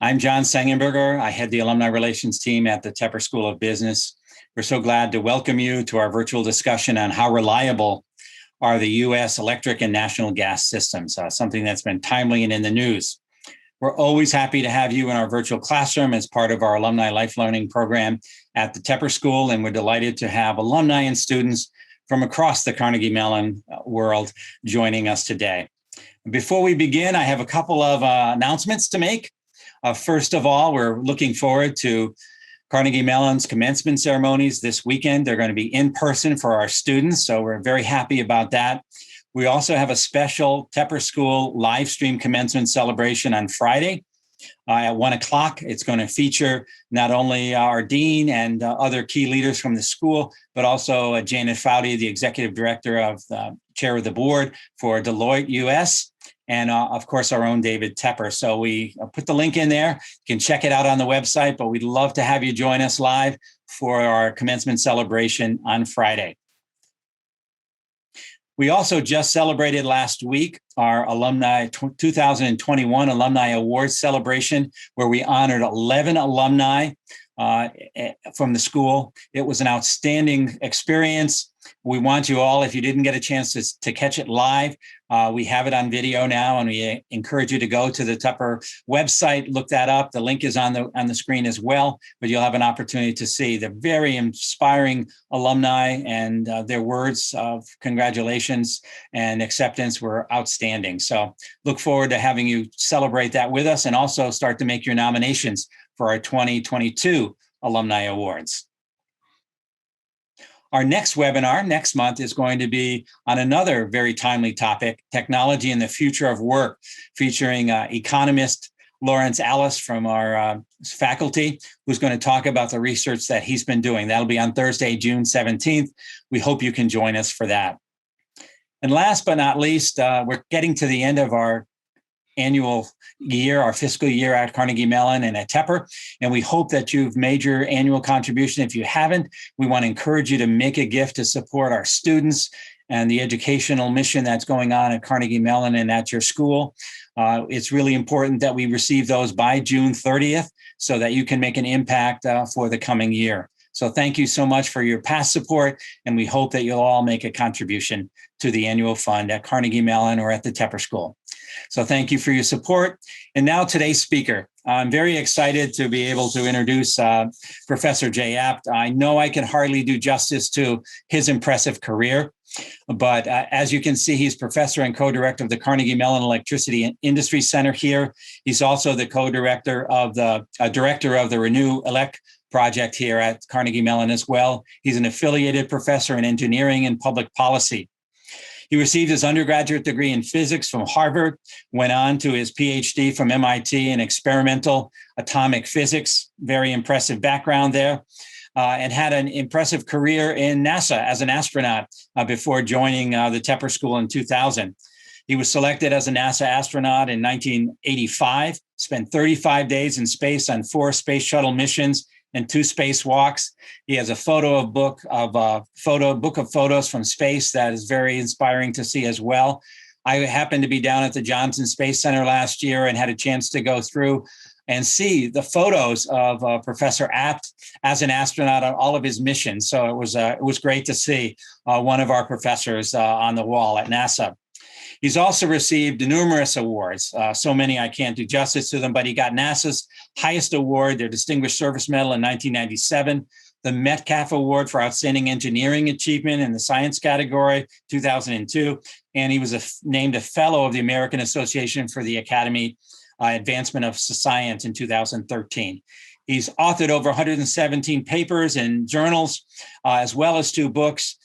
I'm John Sangenberger. I head the Alumni Relations team at the Tepper School of Business. We're so glad to welcome you to our virtual discussion on how reliable are the U.S. electric and national gas systems, something that's been timely and in the news. We're always happy to have you in our virtual classroom as part of our Alumni Life Learning program at the Tepper School, and we're delighted to have alumni and students from across the Carnegie Mellon world joining us today. Before we begin, I have a couple of announcements to make. First of all, we're looking forward to Carnegie Mellon's commencement ceremonies this weekend. They're going to be in person for our students, so we're very happy about that. We also have a special Tepper School live stream commencement celebration on Friday at 1 o'clock. It's going to feature not only our dean and other key leaders from the school, but also Janet Foudy, the executive director of the chair of the board for Deloitte US, and of course our own David Tepper. So we put the link in there. You can check it out on the website, but we'd love to have you join us live for our commencement celebration on Friday. We also just celebrated last week our Alumni 2021 Alumni Awards celebration, where we honored 11 alumni from the school. It was an outstanding experience. We want you all, if you didn't get a chance to catch it live, we have it on video now, and we encourage you to go to the Tepper website, look that up. The link is on the screen as well, but you'll have an opportunity to see the very inspiring alumni, and their words of congratulations and acceptance were outstanding. So look forward to having you celebrate that with us, and also start to make your nominations for our 2022 Alumni Awards. Our next webinar next month is going to be on another very timely topic, technology and the future of work, featuring economist Lawrence Alice from our faculty, who's going to talk about the research that he's been doing. That'll be on Thursday, June 17th. We hope you can join us for that. And last but not least, we're getting to the end of our annual year, our fiscal year at Carnegie Mellon and at Tepper. And we hope that you've made your annual contribution. If you haven't, we want to encourage you to make a gift to support our students and the educational mission that's going on at Carnegie Mellon and at your school. It's really important that we receive those by June 30th so that you can make an impact for the coming year. So thank you so much for your past support, and we hope that you'll all make a contribution to the annual fund at Carnegie Mellon or at the Tepper School. So thank you for your support. And now today's speaker. I'm very excited to be able to introduce Professor Jay Apt. I know I can hardly do justice to his impressive career, but as you can see, he's professor and co-director of the Carnegie Mellon Electricity and Industry Center here. He's also the co-director of the director of the Renew Elect project here at Carnegie Mellon as well. He's an affiliated professor in engineering and public policy. He received his undergraduate degree in physics from Harvard, went on to his PhD from MIT in experimental atomic physics, very impressive background there, and had an impressive career in NASA as an astronaut before joining the Tepper School in 2000. He was selected as a NASA astronaut in 1985, spent 35 days in space on 4 space shuttle missions and 2 spacewalks. He has a book of photos from space that is very inspiring to see as well. I happened to be down at the Johnson Space Center last year and had a chance to go through and see the photos of Professor Apt as an astronaut on all of his missions. So it was great to see one of our professors on the wall at NASA. He's also received numerous awards, so many I can't do justice to them, but he got NASA's highest award, their Distinguished Service Medal in 1997, the Metcalf Award for Outstanding Engineering Achievement in the Science category, 2002, and he was named a Fellow of the American Association for the Academy Advancement of Science in 2013. He's authored over 117 papers in journals, as well as 2 books.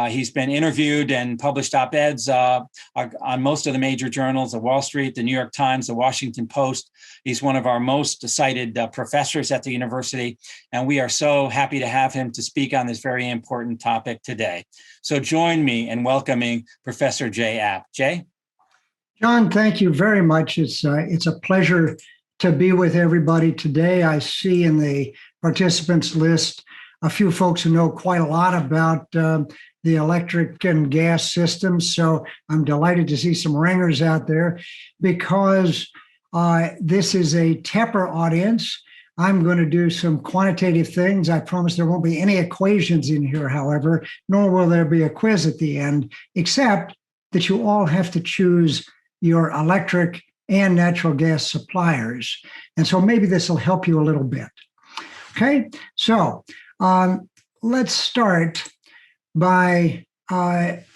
He's been interviewed and published op-eds on most of the major journals, the Wall Street, the New York Times, the Washington Post. He's one of our most cited professors at the university, and we are so happy to have him to speak on this very important topic today. So join me in welcoming Professor Jay Apt. Jay? John, thank you very much. It's a pleasure to be with everybody today. I see in the participants list a few folks who know quite a lot about the electric and gas systems. So I'm delighted to see some ringers out there, because This is a Tepper audience. I'm going to do some quantitative things. I promise there won't be any equations in here, however, nor will there be a quiz at the end, except that you all have to choose your electric and natural gas suppliers. And so maybe this will help you a little bit. Okay, so let's start by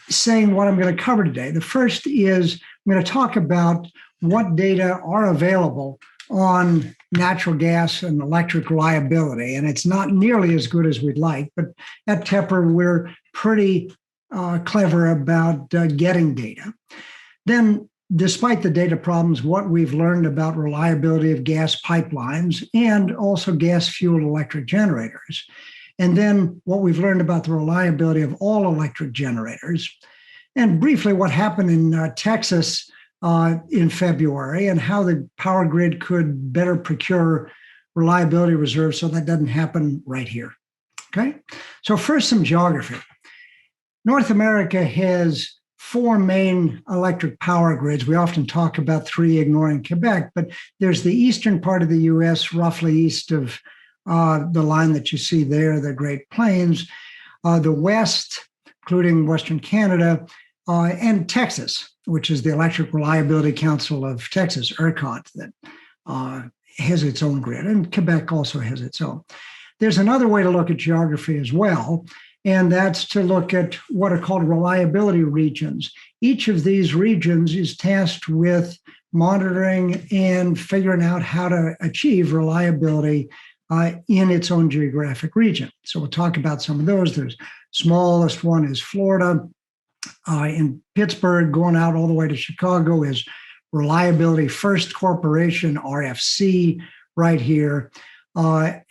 saying what I'm going to cover today. The first is I'm going to talk about what data are available on natural gas and electric reliability. And it's not nearly as good as we'd like, but at Tepper, we're pretty clever about getting data. Then, despite the data problems, what we've learned about reliability of gas pipelines and also gas-fueled electric generators. And then what we've learned about the reliability of all electric generators. And briefly, what happened in Texas in February and how the power grid could better procure reliability reserves so that doesn't happen right here. Okay, so first, some geography. North America has 4 main electric power grids. We often talk about 3, ignoring Quebec, but there's the eastern part of the US, roughly east of the line that you see there, the Great Plains, the west, including Western Canada, and Texas, which is the Electric Reliability Council of Texas, ERCOT, that has its own grid, and Quebec also has its own. There's another way to look at geography as well, and that's to look at what are called reliability regions. Each of these regions is tasked with monitoring and figuring out how to achieve reliability in its own geographic region. So we'll talk about some of those. The smallest one is Florida. In Pittsburgh, going out all the way to Chicago, is Reliability First Corporation, RFC, right here. So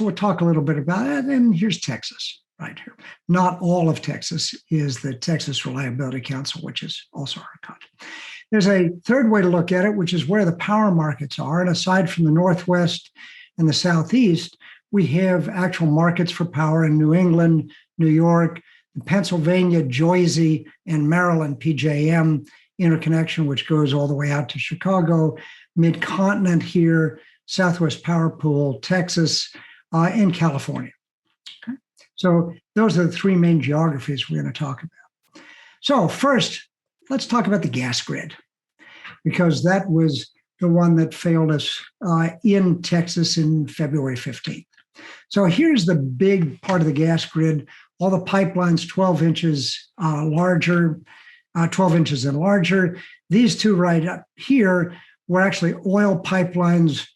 we'll talk a little bit about it. And here's Texas, right here. Not all of Texas is the Texas Reliability Council, which is also ERCOT. There's a third way to look at it, which is where the power markets are. And aside from the Northwest and the Southeast, we have actual markets for power in New England, New York, Pennsylvania, Jersey, and Maryland PJM interconnection, which goes all the way out to Chicago, mid-continent here, Southwest Power Pool, Texas, and California. Okay? So those are the 3 main geographies we're going to talk about. So first, let's talk about the gas grid, because that was the one that failed us in Texas in February 15th. So here's the big part of the gas grid. All the pipelines 12 inches larger, 12 inches and larger. These 2 right up here were actually oil pipelines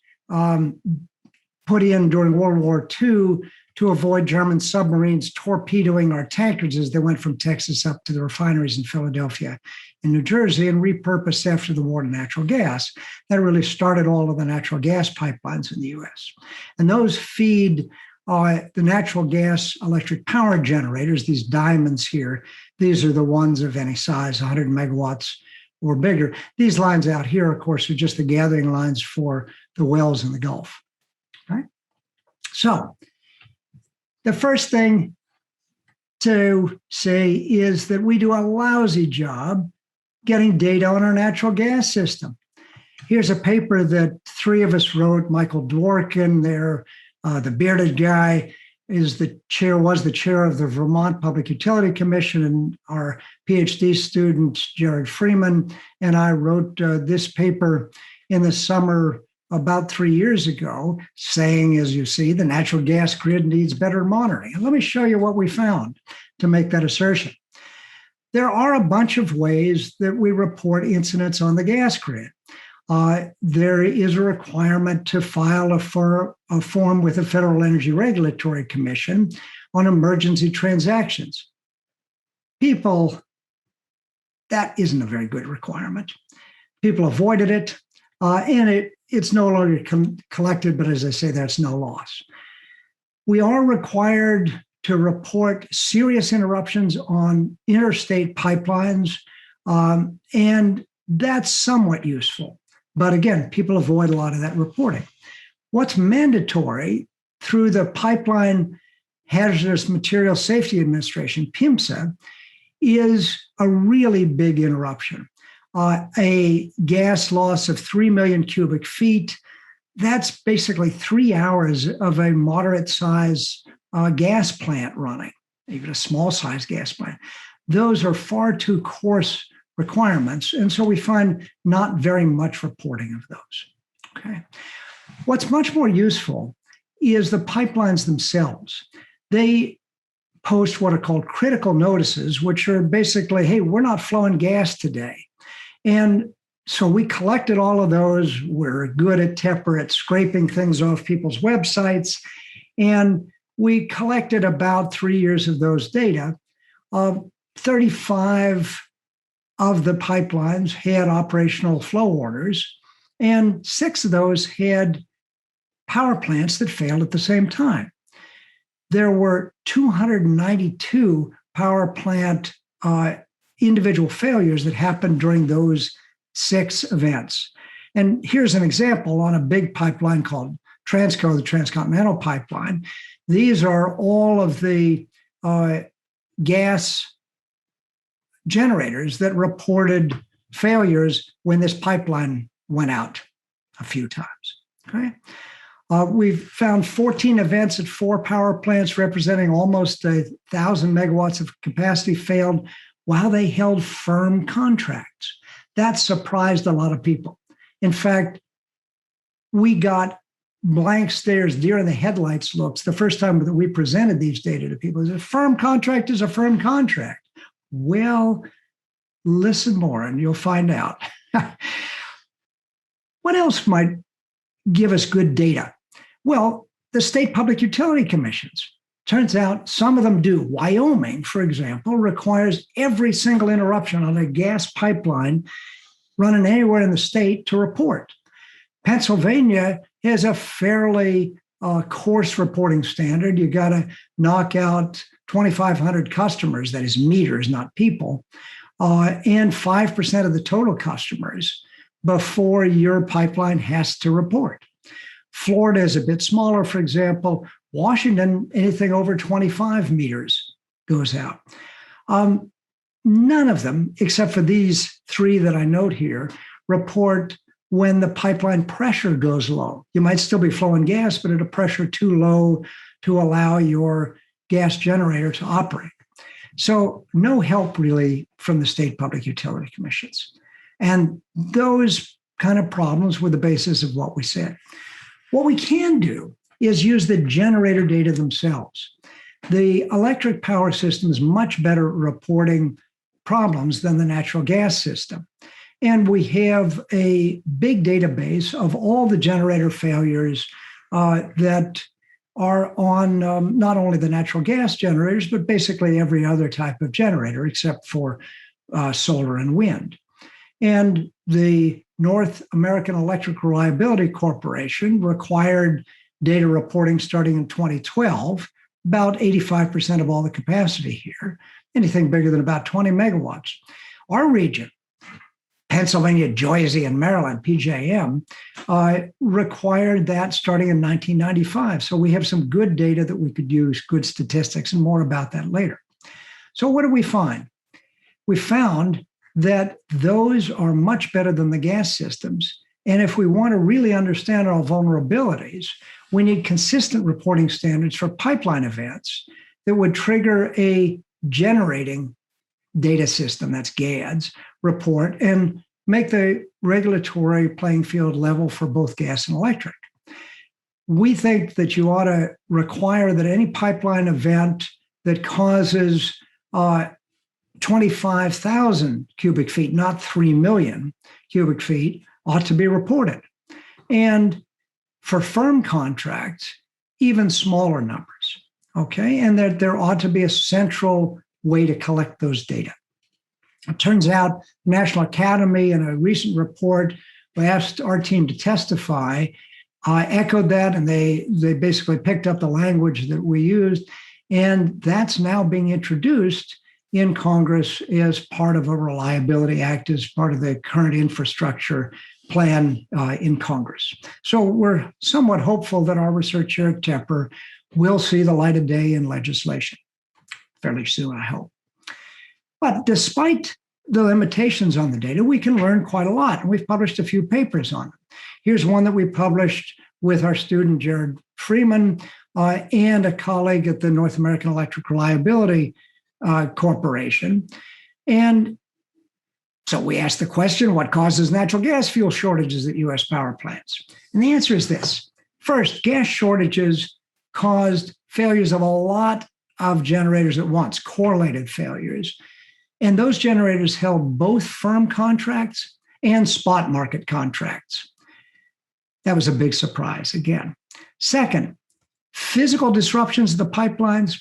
put in during World War II to avoid German submarines torpedoing our tankers as they went from Texas up to the refineries in Philadelphia and New Jersey, and repurposed after the war to natural gas. That really started all of the natural gas pipelines in the US. And those feed the natural gas electric power generators, these diamonds here. These are the ones of any size, 100 megawatts or bigger. These lines out here, of course, are just the gathering lines for the wells in the Gulf. Okay? So the first thing to say is that we do a lousy job getting data on our natural gas system. Here's a paper that 3 of us wrote. Michael Dworkin, the bearded guy, was the chair of the Vermont Public Utility Commission, and our PhD student, Jared Freeman, and I wrote this paper in the summer about 3 years ago, saying, as you see, the natural gas grid needs better monitoring. And let me show you what we found to make that assertion. There are a bunch of ways that we report incidents on the gas grid. There is a requirement to file a form with the Federal Energy Regulatory Commission on emergency transactions. People, that isn't a very good requirement. People avoided it, and it's no longer collected, but as I say, that's no loss. We are required to report serious interruptions on interstate pipelines, and that's somewhat useful. But again, people avoid a lot of that reporting. What's mandatory through the Pipeline Hazardous Materials Safety Administration, PHMSA, is a really big interruption. a gas loss of 3 million cubic feet. That's basically 3 hours of a moderate size gas plant running, even a small size gas plant. Those are far too coarse requirements. And so we find not very much reporting of those. Okay. What's much more useful is the pipelines themselves. They post what are called critical notices, which are basically, hey, we're not flowing gas today. And so we collected all of those. We're good at Tepper at scraping things off people's websites. And we collected about 3 years of those data. 35 of the pipelines had operational flow orders, and 6 of those had power plants that failed at the same time. There were 292 power plant individual failures that happened during those 6 events. And here's an example on a big pipeline called Transco, the Transcontinental Pipeline. These are all of the gas generators that reported failures when this pipeline went out a few times. Okay. We've found 14 events at 4 power plants representing almost 1,000 megawatts of capacity failed while they held firm contracts. That surprised a lot of people. In fact, we got blank stares, deer in the headlights looks the first time that we presented these data to people. A firm contract is a firm contract. Well, listen more and you'll find out. What else might give us good data? Well, the state public utility commissions. Turns out some of them do. Wyoming, for example, requires every single interruption on a gas pipeline running anywhere in the state to report. Pennsylvania has a fairly coarse reporting standard. You got to knock out 2,500 customers, that is meters, not people, and 5% of the total customers before your pipeline has to report. Florida is a bit smaller, for example. Washington, anything over 25 meters goes out. None of them, except for these 3 that I note here, report when the pipeline pressure goes low. You might still be flowing gas, but at a pressure too low to allow your gas generator to operate. So no help really from the state public utility commissions. And those kind of problems were the basis of what we said. What we can do is use the generator data themselves. The electric power system is much better at reporting problems than the natural gas system. And we have a big database of all the generator failures that are on not only the natural gas generators, but basically every other type of generator except for solar and wind. And the North American Electric Reliability Corporation required data reporting starting in 2012, about 85% of all the capacity here, anything bigger than about 20 megawatts. Our region, Pennsylvania, Jersey, and Maryland, PJM, required that starting in 1995. So we have some good data that we could use, good statistics, and more about that later. So what did we find? We found that those are much better than the gas systems. And if we want to really understand our vulnerabilities, we need consistent reporting standards for pipeline events that would trigger a generating data system, that's GADS, report and make the regulatory playing field level for both gas and electric. We think that you ought to require that any pipeline event that causes 25,000 cubic feet, not 3 million cubic feet, ought to be reported. And for firm contracts, even smaller numbers, okay? And that there ought to be a central way to collect those data. It turns out the National Academy, in a recent report, we asked our team to testify, echoed that, and they basically picked up the language that we used. And that's now being introduced in Congress as part of a Reliability Act, as part of the current infrastructure plan in Congress. So we're somewhat hopeful that our research here at Tepper will see the light of day in legislation fairly soon, I hope. But despite the limitations on the data, we can learn quite a lot. And we've published a few papers on it. Here's one that we published with our student, Jared Freeman, and a colleague at the North American Electric Reliability Corporation. And so we asked the question, what causes natural gas fuel shortages at U.S. power plants? And the answer is this. First, gas shortages caused failures of a lot of generators at once, correlated failures. And those generators held both firm contracts and spot market contracts. That was a big surprise again. Second, physical disruptions of the pipelines,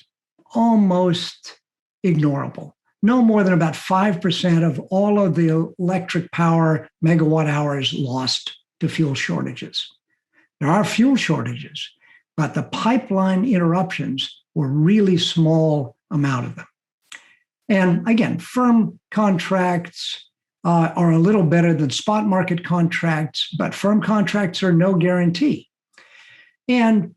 almost ignorable. No more than about 5% of all of the electric power megawatt hours lost to fuel shortages. There are fuel shortages, but the pipeline interruptions were really small amount of them. And again, firm contracts are a little better than spot market contracts, but firm contracts are no guarantee. And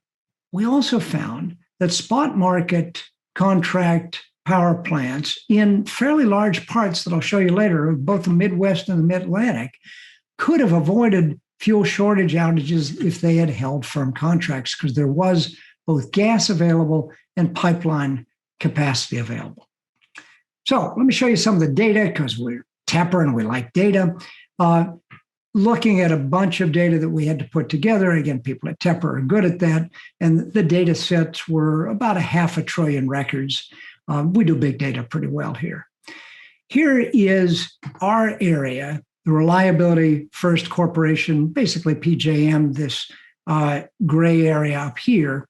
we also found that spot market contract power plants in fairly large parts that I'll show you later of both the Midwest and the Mid-Atlantic could have avoided fuel shortage outages if they had held firm contracts, because there was both gas available and pipeline capacity available. So let me show you some of the data, because we're Tepper and we like data. Looking at a bunch of data that we had to put together. Again, people at Tepper are good at that. And the data sets were about 500 billion records. We do big data pretty well here. Here is our area, the Reliability First Corporation, basically PJM, this gray area up here.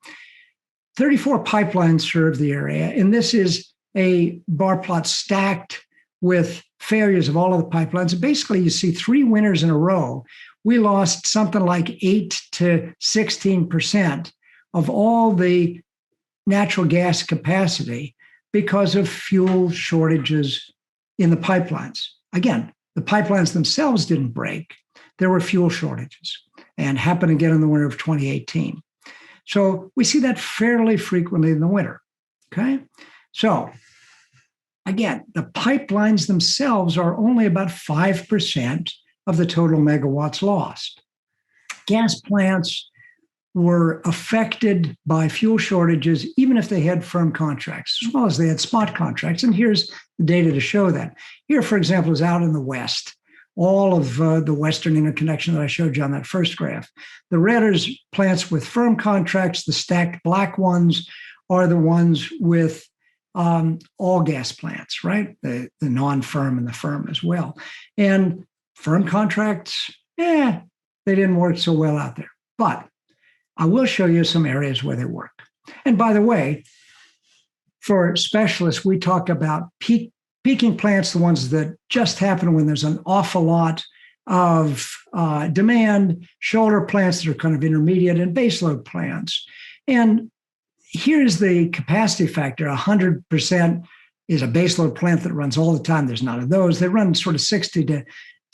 34 pipelines serve the area, and this is a bar plot stacked with failures of all of the pipelines. And basically, you see 3 winners in a row. We lost something like 8 to 16% of all the natural gas capacity because of fuel shortages in the pipelines. Again, the pipelines themselves didn't break. There were fuel shortages, and happened again in the winter of 2018. So we see that fairly frequently in the winter, okay? So again, the pipelines themselves are only about 5% of the total megawatts lost. Gas plants were affected by fuel shortages, even if they had firm contracts, as well as they had spot contracts. And here's the data to show that. Here, for example, is out in the West, all of the Western interconnection that I showed you on that first graph. The red is plants with firm contracts. The stacked black ones are the ones with all gas plants, right? The non-firm and the firm as well. And firm contracts, they didn't work so well out there. But I will show you some areas where they work. And by the way, for specialists, we talk about peaking plants, the ones that just happen when there's an awful lot of demand, shoulder plants that are kind of intermediate, and baseload plants. And here's the capacity factor. 100% is a baseload plant that runs all the time. There's none of those. They run sort of 60 to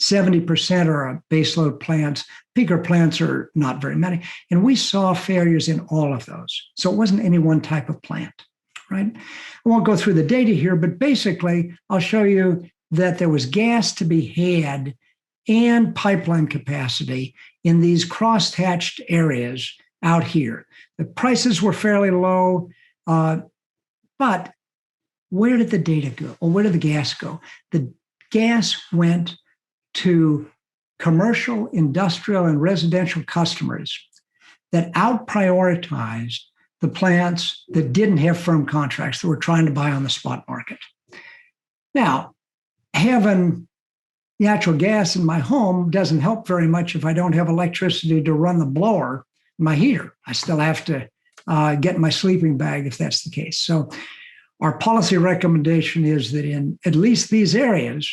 70% are baseload plants. Peaker plants are not very many. And we saw failures in all of those. So it wasn't any one type of plant, right? I won't go through the data here, but basically I'll show you that there was gas to be had and pipeline capacity in these cross-hatched areas out here. The prices were fairly low, but where did the data go? Or where did the gas go? The gas went to commercial, industrial, and residential customers that out-prioritized the plants that didn't have firm contracts, that were trying to buy on the spot market. Now, having natural gas in my home doesn't help very much if I don't have electricity to run the blower, my heater. I still have to get my sleeping bag if that's the case. So our policy recommendation is that in at least these areas,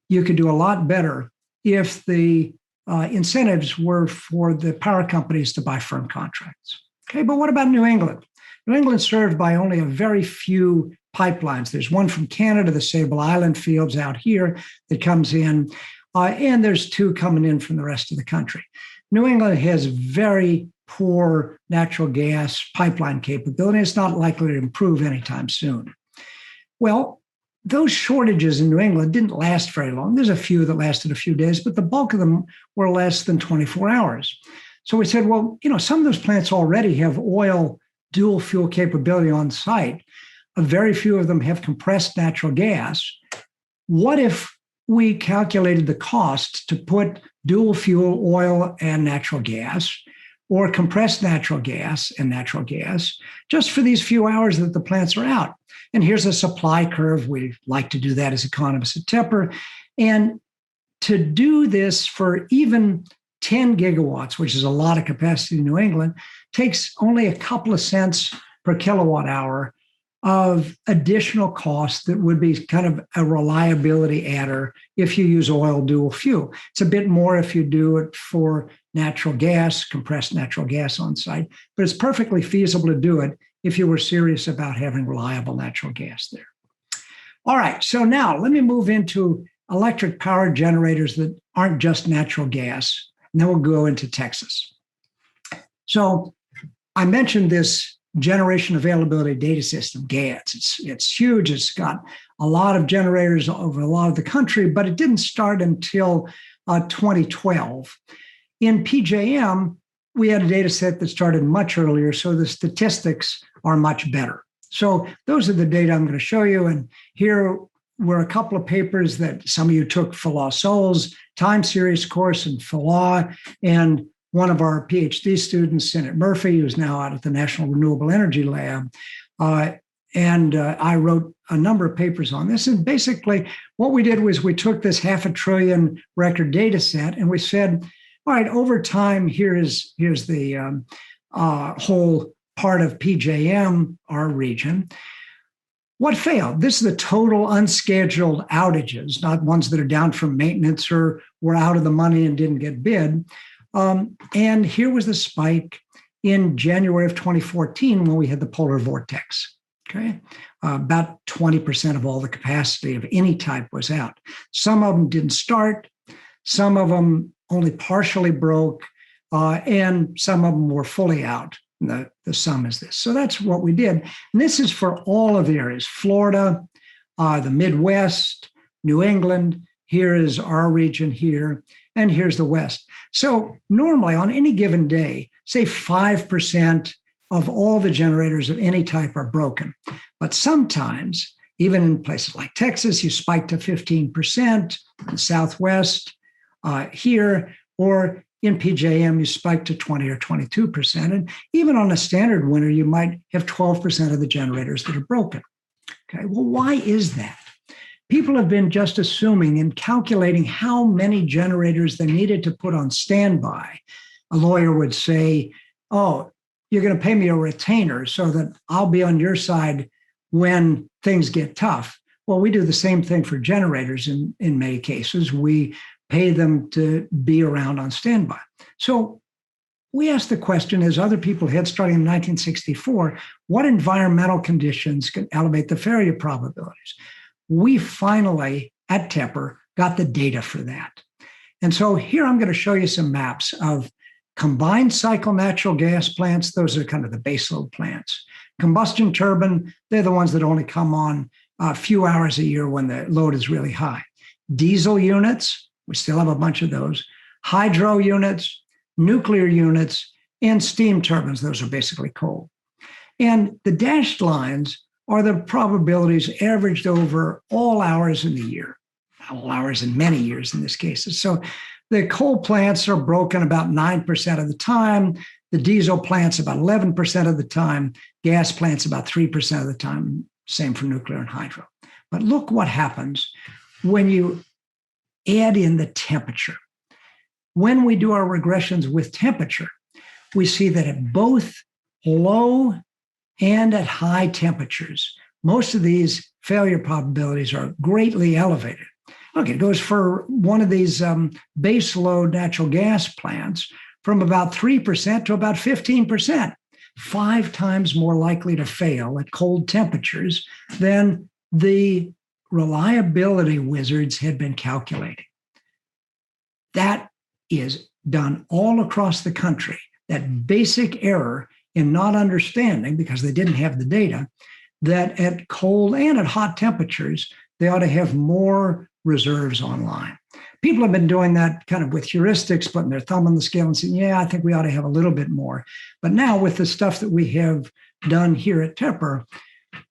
you could do a lot better if the incentives were for the power companies to buy firm contracts. Okay, but what about New England? New England's served by only a very few pipelines. There's one from Canada, the Sable Island fields out here that comes in, and there's 2 coming in from the rest of the country. New England has very poor natural gas pipeline capability. It's not likely to improve anytime soon. Well, those shortages in New England didn't last very long. There's a few that lasted a few days, but the bulk of them were less than 24 hours. So we said, well, some of those plants already have oil dual fuel capability on site. Very few of them have compressed natural gas. What if we calculated the cost to put dual fuel oil and natural gas, or compressed natural gas and natural gas, just for these few hours that the plants are out? And here's a supply curve. We like to do that as economists at Tepper. And to do this for even 10 gigawatts, which is a lot of capacity in New England, takes only a couple of cents per kilowatt hour of additional cost that would be kind of a reliability adder if you use oil dual fuel. It's a bit more if you do it for natural gas, compressed natural gas on site, but it's perfectly feasible to do it if you were serious about having reliable natural gas there. All right, so now let me move into electric power generators that aren't just natural gas, and then we'll go into Texas. So I mentioned this generation availability data system, GADS. It's huge. It's got a lot of generators over a lot of the country, but it didn't start until 2012. In PJM, we had a data set that started much earlier, so the statistics are much better. So those are the data I'm going to show you. And here were a couple of papers that some of you took for La Sol's time series course in law, and one of our PhD students, Sinnott Murphy, who's now out at the National Renewable Energy Lab. And I wrote a number of papers on this. And basically what we did was we took this 500 billion record data set and we said, all right, over time, here's the whole part of PJM, our region. What failed? This is the total unscheduled outages, not ones that are down from maintenance or were out of the money and didn't get bid. And here was the spike in January of 2014 when we had the polar vortex. Okay, about 20% of all the capacity of any type was out. Some of them didn't start, some of them only partially broke, and some of them were fully out. The sum is this. So that's what we did. And this is for all of the areas: Florida, the Midwest, New England. Here is our region here, and here's the West. So normally on any given day, say 5% of all the generators of any type are broken. But sometimes, even in places like Texas, you spike to 15%, in the Southwest here, or in PJM, you spike to 20 or 22%. And even on a standard winter, you might have 12% of the generators that are broken. Okay, well, why is that? People have been just assuming and calculating how many generators they needed to put on standby. A lawyer would say, oh, you're going to pay me a retainer so that I'll be on your side when things get tough. Well, we do the same thing for generators in many cases. We pay them to be around on standby. So we asked the question, as other people had starting in 1964, what environmental conditions can elevate the failure probabilities? We finally, at Tepper, got the data for that. And so here I'm going to show you some maps of combined cycle natural gas plants. Those are kind of the baseload plants. Combustion turbine, they're the ones that only come on a few hours a year when the load is really high. Diesel units, we still have a bunch of those. Hydro units, nuclear units, and steam turbines. Those are basically coal. And the dashed lines are the probabilities averaged over all hours in the year, all hours in many years in this case. So the coal plants are broken about 9% of the time, the diesel plants about 11% of the time, gas plants about 3% of the time, same for nuclear and hydro. But look what happens when you add in the temperature. When we do our regressions with temperature, we see that at both low and at high temperatures, most of these failure probabilities are greatly elevated. Okay, it goes for one of these base load natural gas plants from about 3% to about 15%, 5 times more likely to fail at cold temperatures than the reliability wizards had been calculating. That is done all across the country. That basic error in not understanding, because they didn't have the data, that at cold and at hot temperatures, they ought to have more reserves online. People have been doing that kind of with heuristics, putting their thumb on the scale and saying, yeah, I think we ought to have a little bit more. But now with the stuff that we have done here at Tepper,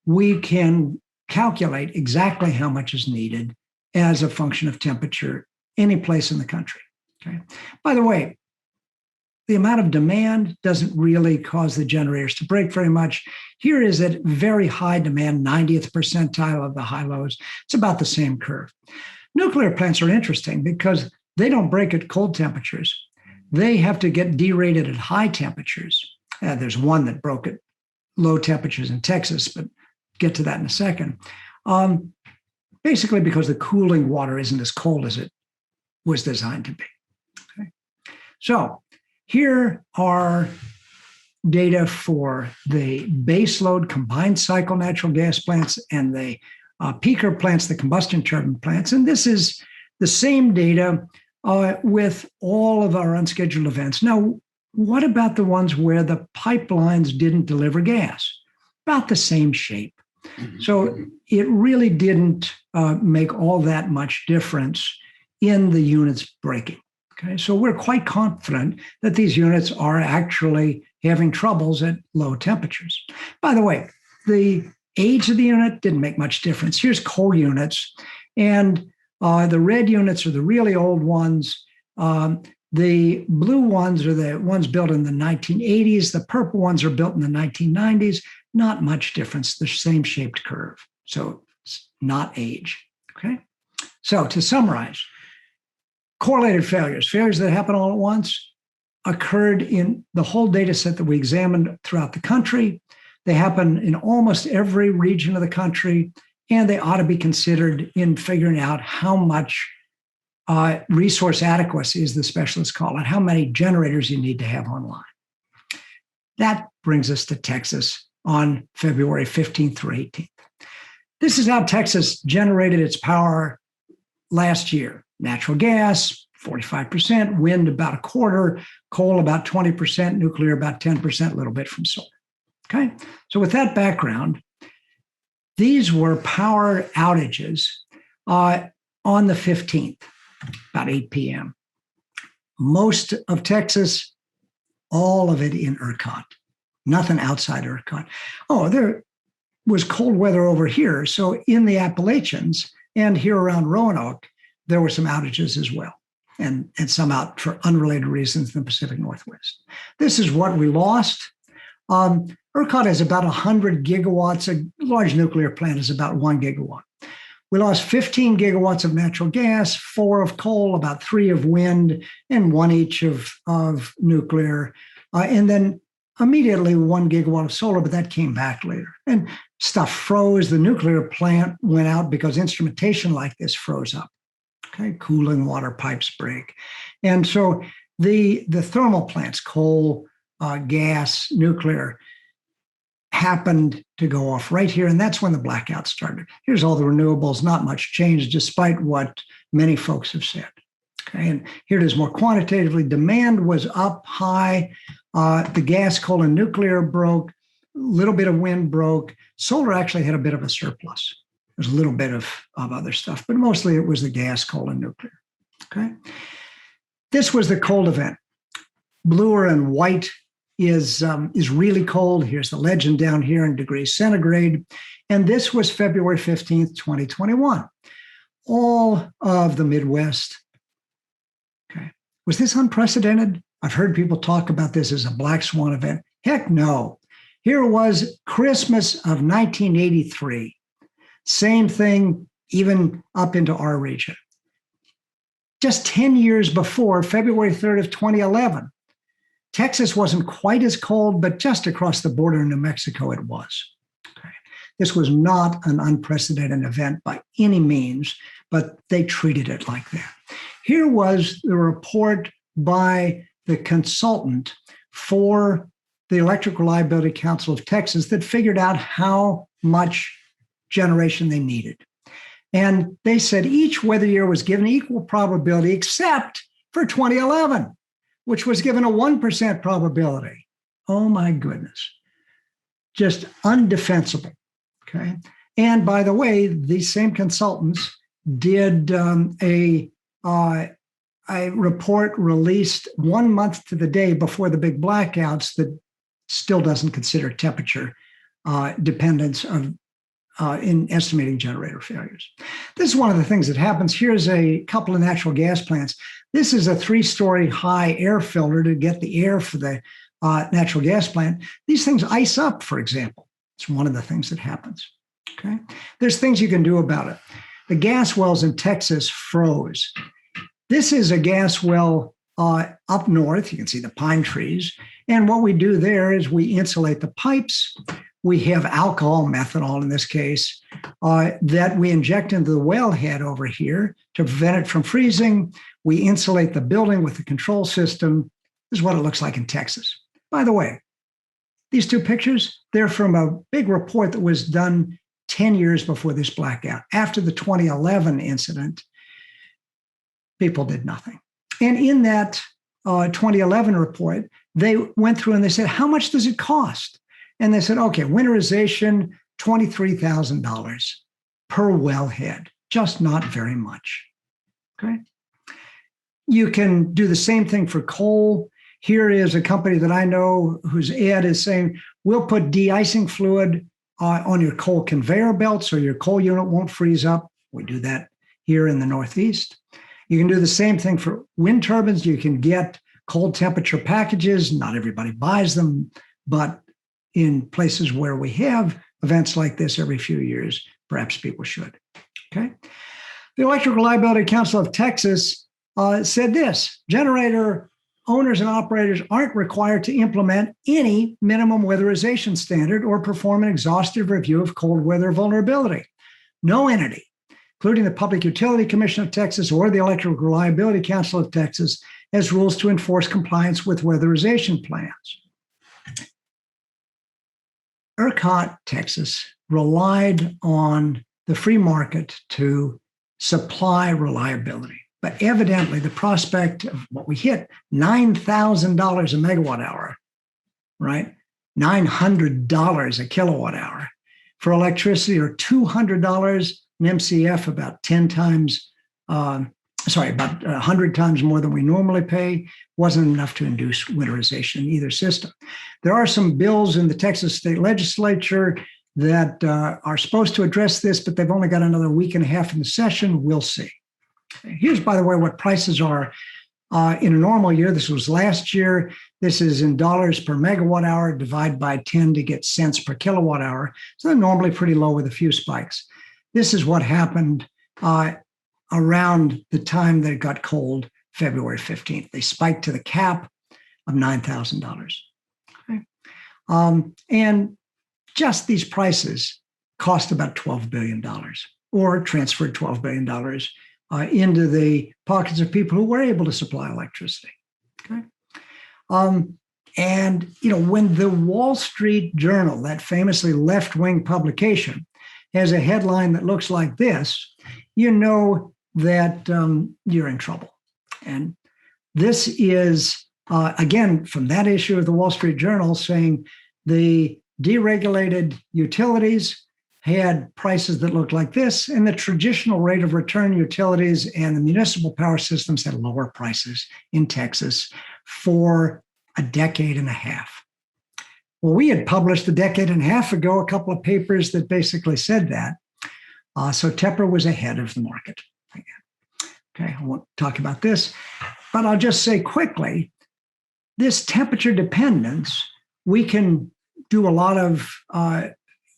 we can calculate exactly how much is needed as a function of temperature any place in the country. Okay. By the way, the amount of demand doesn't really cause the generators to break very much. Here is at very high demand, 90th percentile of the high lows. It's about the same curve. Nuclear plants are interesting because they don't break at cold temperatures. They have to get derated at high temperatures. There's one that broke at low temperatures in Texas, but get to that in a second. Basically because the cooling water isn't as cold as it was designed to be. Okay. So here are data for the baseload combined cycle natural gas plants and the peaker plants, the combustion turbine plants. And this is the same data with all of our unscheduled events. Now, what about the ones where the pipelines didn't deliver gas? About the same shape. So it really didn't make all that much difference in the units breaking. Okay, so we're quite confident that these units are actually having troubles at low temperatures. By the way, the age of the unit didn't make much difference. Here's coal units, and the red units are the really old ones. The blue ones are the ones built in the 1980s. The purple ones are built in the 1990s. Not much difference, the same shaped curve. So it's not age, okay? So to summarize, correlated failures that happen all at once, occurred in the whole data set that we examined throughout the country. They happen in almost every region of the country, and they ought to be considered in figuring out how much resource adequacy, as the specialists call it, how many generators you need to have online. That brings us to Texas on February 15th through 18th. This is how Texas generated its power last year. Natural gas, 45%, wind about a quarter, coal about 20%, nuclear about 10%, a little bit from solar. Okay, so with that background, these were power outages on the 15th, about 8 p.m. Most of Texas, all of it in ERCOT, nothing outside ERCOT. Oh, there was cold weather over here. So in the Appalachians and here around Roanoke, there were some outages as well, and some out for unrelated reasons in the Pacific Northwest. This is what we lost. ERCOT has about 100 gigawatts. A large nuclear plant is about 1 gigawatt. We lost 15 gigawatts of natural gas, 4 of coal, about 3 of wind, and 1 each of nuclear. And then immediately 1 gigawatt of solar, but that came back later. And stuff froze. The nuclear plant went out because instrumentation like this froze up. Okay, cooling water pipes break. And so the thermal plants, coal, gas, nuclear, happened to go off right here. And that's when the blackout started. Here's all the renewables, not much change, despite what many folks have said. Okay, and here it is more quantitatively. Demand was up high. The gas, coal, and nuclear broke. A little bit of wind broke. Solar actually had a bit of a surplus. There's a little bit of other stuff, but mostly it was the gas, coal, and nuclear. Okay, this was the cold event. Bluer and white is really cold. Here's the legend down here in degrees centigrade. And this was February 15th, 2021. All of the Midwest. Okay. Was this unprecedented? I've heard people talk about this as a black swan event. Heck no. Here was Christmas of 1983. Same thing, even up into our region. Just 10 years before, February 3rd of 2011, Texas wasn't quite as cold, but just across the border in New Mexico, it was. Okay. This was not an unprecedented event by any means, but they treated it like that. Here was the report by the consultant for the Electric Reliability Council of Texas that figured out how much generation they needed. And they said each weather year was given equal probability except for 2011, which was given a 1% probability. Oh my goodness. Just undefensible, okay? And by the way, these same consultants did a report released 1 month to the day before the big blackouts that still doesn't consider temperature dependence in estimating generator failures. This is one of the things that happens. Here's a couple of natural gas plants. This is a 3-story high air filter to get the air for the natural gas plant. These things ice up, for example. It's one of the things that happens. Okay, there's things you can do about it. The gas wells in Texas froze. This is a gas well up north. You can see the pine trees. And what we do there is we insulate the pipes. We have alcohol, methanol in this case, that we inject into the wellhead over here to prevent it from freezing. We insulate the building with the control system. This is what it looks like in Texas. By the way, these two pictures, they're from a big report that was done 10 years before this blackout. After the 2011 incident, people did nothing. And in that 2011 report, they went through and they said, how much does it cost? And they said, okay, winterization, $23,000 per wellhead, just not very much. Okay. You can do the same thing for coal. Here is a company that I know whose ad is saying, we'll put de-icing fluid on your coal conveyor belt so your coal unit won't freeze up. We do that here in the Northeast. You can do the same thing for wind turbines. You can get cold temperature packages. Not everybody buys them, but in places where we have events like this every few years, perhaps people should. Okay. The Electric Reliability Council of Texas said this: generator owners and operators aren't required to implement any minimum weatherization standard or perform an exhaustive review of cold weather vulnerability. No entity, including the Public Utility Commission of Texas or the Electric Reliability Council of Texas, has rules to enforce compliance with weatherization plans. ERCOT, Texas, relied on the free market to supply reliability. But evidently, the prospect of what we hit, $9,000 a megawatt hour, right? $900 a kilowatt hour for electricity, or $200 an MCF, about 10 times, about 100 times more than we normally pay, wasn't enough to induce winterization in either system. There are some bills in the Texas state legislature that are supposed to address this, but they've only got another week and a half in the session. We'll see. Here's, by the way, what prices are in a normal year. This was last year. This is in dollars per megawatt hour, divide by 10 to get cents per kilowatt hour. So they're normally pretty low with a few spikes. This is what happened around the time that it got cold, February 15th. They spiked to the cap of $9,000. Okay. And just these prices cost about $12 billion, or transferred $12 billion into the pockets of people who were able to supply electricity. Okay. And, when the Wall Street Journal, that famously left-wing publication, has a headline that looks like this, you know that you're in trouble. And this is, again, from that issue of the Wall Street Journal, saying the deregulated utilities had prices that looked like this, and the traditional rate of return utilities and the municipal power systems had lower prices in Texas for a decade and a half. Well, we had published a decade and a half ago a couple of papers that basically said that. So TEPR was ahead of the market. Okay, I won't talk about this, but I'll just say quickly, this temperature dependence, we can do a lot of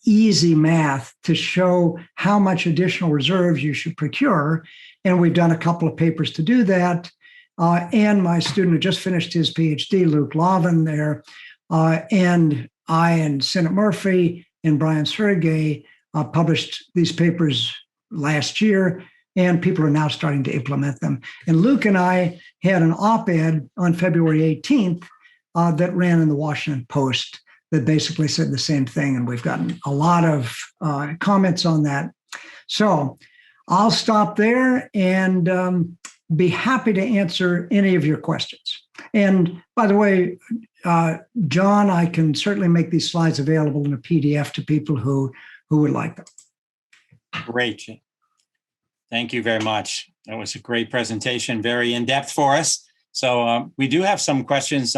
easy math to show how much additional reserves you should procure. And we've done a couple of papers to do that. And my student who just finished his PhD, Luke Lavin there, and I and Sennett Murphy and Brian Sergey published these papers last year, and people are now starting to implement them. And Luke and I had an op-ed on February 18th that ran in the Washington Post that basically said the same thing. And we've gotten a lot of comments on that. So I'll stop there and be happy to answer any of your questions. And by the way, John, I can certainly make these slides available in a PDF to people who would like them. Great. Thank you very much. That was a great presentation, very in-depth for us. So we do have some questions.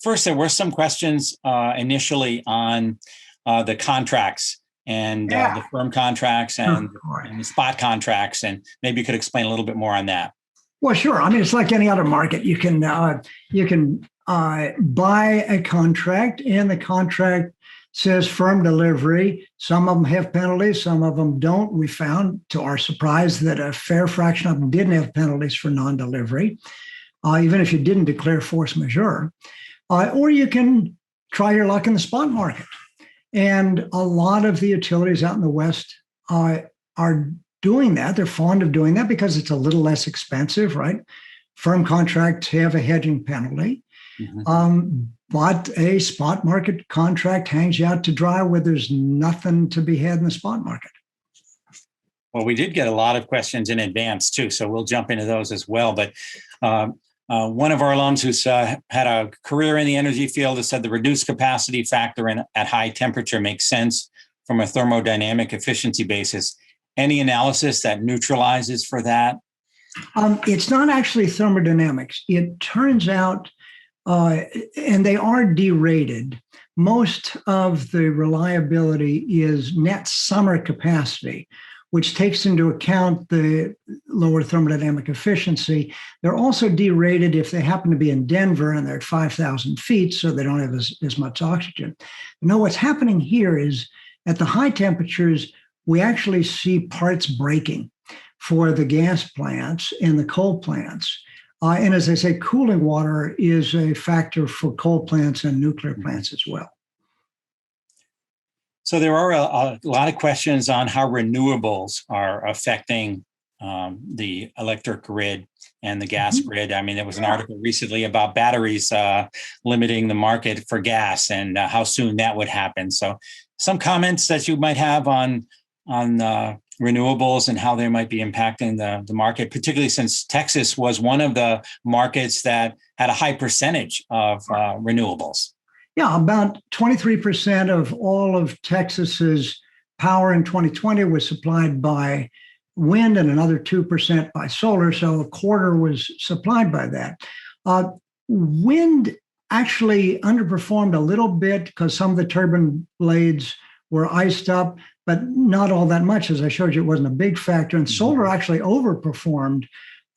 First, there were some questions initially on the contracts and the firm contracts and the spot contracts, and maybe you could explain a little bit more on that. Well, sure. I mean, it's like any other market. You can buy a contract, and the contract says firm delivery. Some of them have penalties, some of them don't. We found, to our surprise, that a fair fraction of them didn't have penalties for non-delivery, even if you didn't declare force majeure. Or you can try your luck in the spot market. And a lot of the utilities out in the West are doing that. They're fond of doing that because it's a little less expensive, right? Firm contracts have a hedging penalty. Mm-hmm. But a spot market contract hangs you out to dry where there's nothing to be had in the spot market. Well, we did get a lot of questions in advance too, so we'll jump into those as well. But one of our alums who's had a career in the energy field has said the reduced capacity factor at high temperature makes sense from a thermodynamic efficiency basis. Any analysis that neutralizes for that? It's not actually thermodynamics. It turns out, and they are derated, most of the reliability is net summer capacity, which takes into account the lower thermodynamic efficiency. They're also derated if they happen to be in Denver and they're at 5,000 feet, so they don't have as much oxygen. No, what's happening here is at the high temperatures, we actually see parts breaking for the gas plants and the coal plants. And as I say, cooling water is a factor for coal plants and nuclear plants as well. So there are a lot of questions on how renewables are affecting the electric grid and the gas grid. I mean, there was an article recently about batteries limiting the market for gas and how soon that would happen. So some comments that you might have on renewables and how they might be impacting the market, particularly since Texas was one of the markets that had a high percentage of renewables. Yeah, about 23% of all of Texas's power in 2020 was supplied by wind and another 2% by solar. So a quarter was supplied by that. Wind actually underperformed a little bit because some of the turbine blades were iced up, but not all that much. As I showed you, it wasn't a big factor. And solar actually overperformed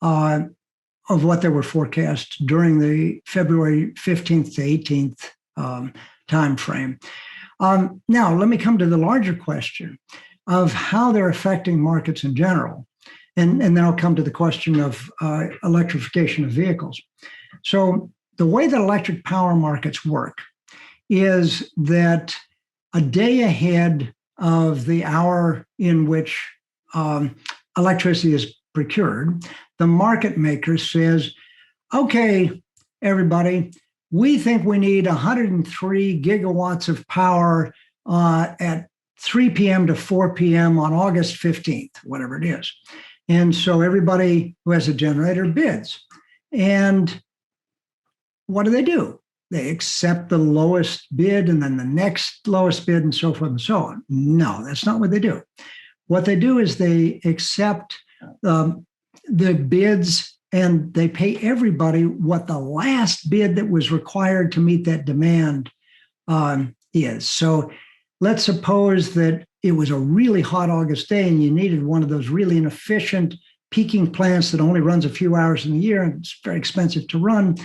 of what they were forecast during the February 15th to 18th time frame. Now, let me come to the larger question of how they're affecting markets in general. And then I'll come to the question of electrification of vehicles. So the way that electric power markets work is that a day ahead of the hour in which electricity is procured, the market maker says, okay, everybody, we think we need 103 gigawatts of power at 3 p.m. to 4 p.m. on August 15th, whatever it is. And so everybody who has a generator bids. And what do? They accept the lowest bid and then the next lowest bid and so forth and so on. No, that's not what they do. What they do is they accept the bids and they pay everybody what the last bid that was required to meet that demand is. So let's suppose that it was a really hot August day and you needed one of those really inefficient peaking plants that only runs a few hours in the year and it's very expensive to run.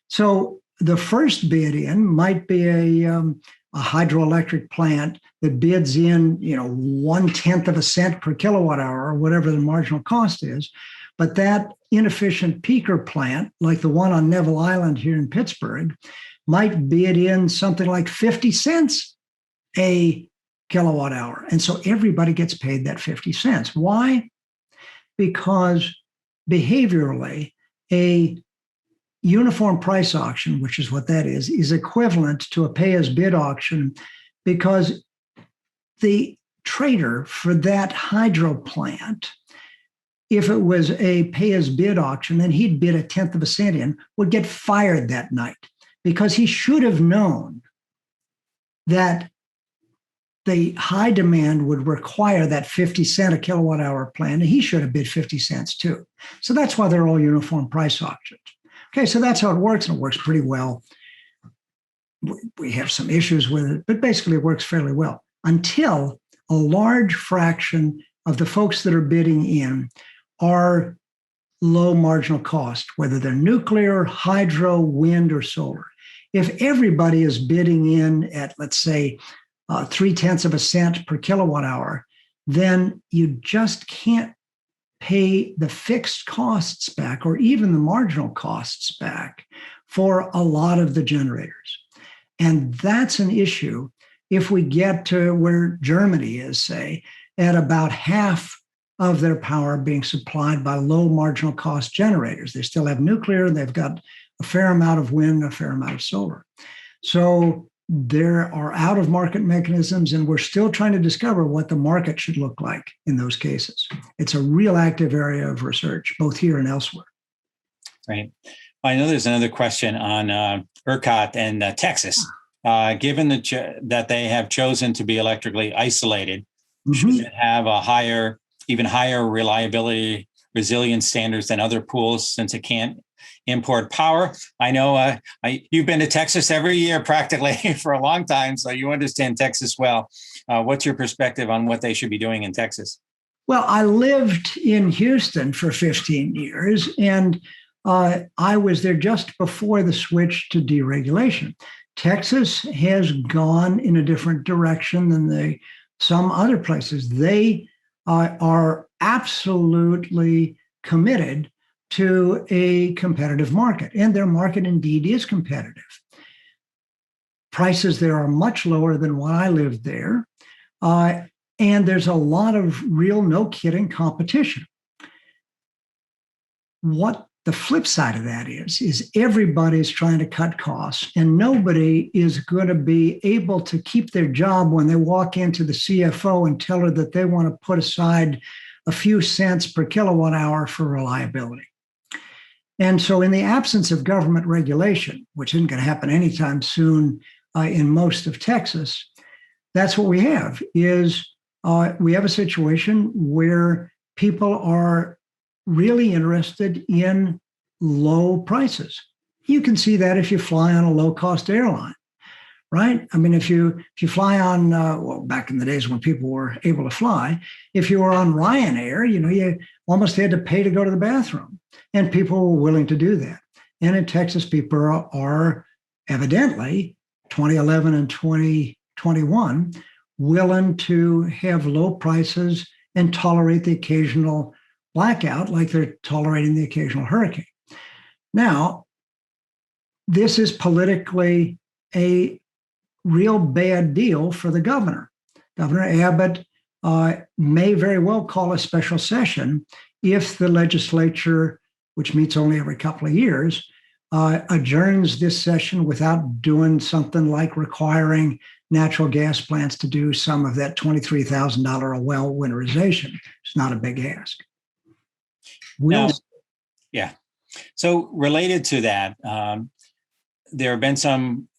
So the first bid in might be a hydroelectric plant that bids in, 1/10 of a cent per kilowatt hour or whatever the marginal cost is. But that inefficient peaker plant, like the one on Neville Island here in Pittsburgh, might bid in something like 50 cents a kilowatt hour. And so everybody gets paid that 50 cents. Why? Because behaviorally, a uniform price auction, which is what that is equivalent to a pay-as-bid auction because the trader for that hydro plant, if it was a pay-as-bid auction and he'd bid 1/10 of a cent in, would get fired that night because he should have known that the high demand would require that 50 cent a kilowatt hour plan, and he should have bid 50 cents too. So that's why they're all uniform price auctions. Okay, so that's how it works, and it works pretty well. We have some issues with it, but basically it works fairly well until a large fraction of the folks that are bidding in are low marginal cost, whether they're nuclear, hydro, wind, or solar. If everybody is bidding in at, let's say, 0.3 of a cent per kilowatt hour, then you just can't pay the fixed costs back or even the marginal costs back for a lot of the generators. And that's an issue if we get to where Germany is, say, at about half of their power being supplied by low marginal cost generators. They still have nuclear, they've got a fair amount of wind, a fair amount of solar. So there are out of market mechanisms, and we're still trying to discover what the market should look like in those cases. It's a real active area of research, both here and elsewhere. Right. I know there's another question on ERCOT and Texas. Given that they have chosen to be electrically isolated, should it have a even higher reliability, resilience standards than other pools since it can't import power? I know you've been to Texas every year practically for a long time, so you understand Texas well. What's your perspective on what they should be doing in Texas? Well, I lived in Houston for 15 years, and I was there just before the switch to deregulation. Texas has gone in a different direction than some other places. They are absolutely committed to a competitive market, and their market indeed is competitive. Prices there are much lower than when I lived there, and there's a lot of real, no kidding competition. What the flip side of that is everybody's trying to cut costs, and nobody is going to be able to keep their job when they walk into the CFO and tell her that they want to put aside a few cents per kilowatt hour for reliability. And so in the absence of government regulation, which isn't going to happen anytime soon in most of Texas, that's what we have we have a situation where people are really interested in low prices. You can see that if you fly on a low-cost airline, right? I mean, if you fly on, back in the days when people were able to fly, if you were on Ryanair, you almost had to pay to go to the bathroom, and people were willing to do that. And in Texas, people are evidently 2011 and 2021 willing to have low prices and tolerate the occasional blackout like they're tolerating the occasional hurricane. Now, this is politically a real bad deal for the governor. Governor Abbott may very well call a special session if the legislature, which meets only every couple of years, adjourns this session without doing something like requiring natural gas plants to do some of that $23,000 a well winterization. It's not a big ask. Yeah. So related to that, there have been some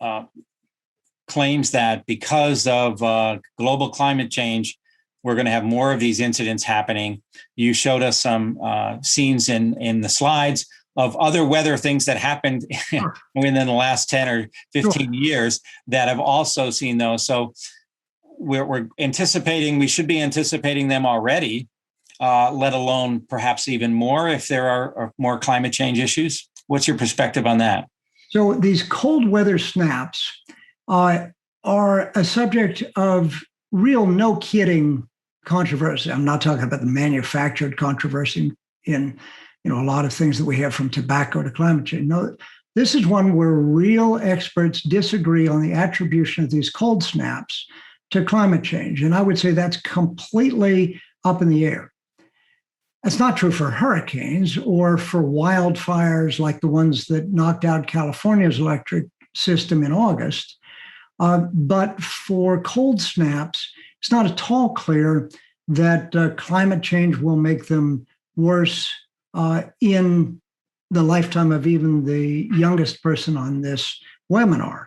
claims that because of global climate change, we're going to have more of these incidents happening. You showed us some scenes in the slides of other weather things that happened within the last 10 or 15 years that have also seen those. So we're anticipating, we should be anticipating them already, let alone perhaps even more if there are more climate change issues. What's your perspective on that? So these cold weather snaps are a subject of real no kidding controversy. I'm not talking about the manufactured controversy in a lot of things that we have from tobacco to climate change. No, this is one where real experts disagree on the attribution of these cold snaps to climate change. And I would say that's completely up in the air. That's not true for hurricanes or for wildfires like the ones that knocked out California's electric system in August. But for cold snaps, it's not at all clear that climate change will make them worse in the lifetime of even the youngest person on this webinar.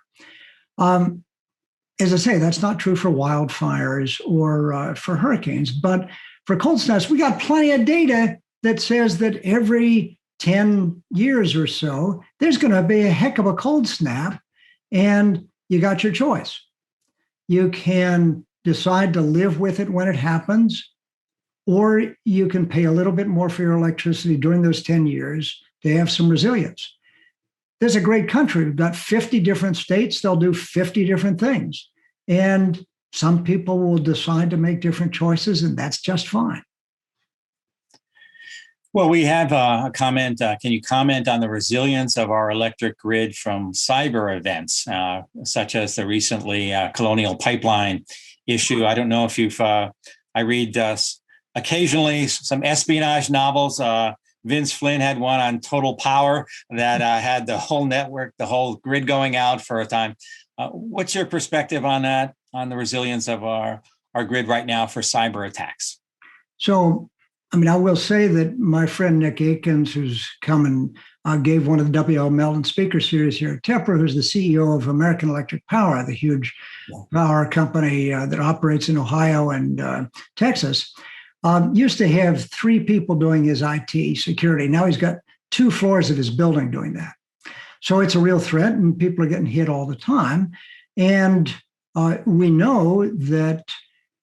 as I say, that's not true for wildfires or for hurricanes. But for cold snaps, we got plenty of data that says that every 10 years or so, there's going to be a heck of a cold snap, and you got your choice. You can decide to live with it when it happens, or you can pay a little bit more for your electricity during those 10 years to have some resilience. There's a great country. We've got 50 different states. They'll do 50 different things. And some people will decide to make different choices, and that's just fine. Well, we have a comment. Can you comment on the resilience of our electric grid from cyber events, such as the recently Colonial Pipeline issue? I don't know if you've, I read occasionally some espionage novels. Vince Flynn had one on Total Power that had the whole network, the whole grid going out for a time. What's your perspective on that, on the resilience of our grid right now for cyber attacks? So, I mean, I will say that my friend Nick Akins, who's come and gave one of the W.L. Mellon speaker series here at Tepper, who's the CEO of American Electric Power, the huge power company that operates in Ohio and Texas, used to have 3 people doing his IT security. Now he's got 2 floors of his building doing that. So it's a real threat, and people are getting hit all the time. And we know that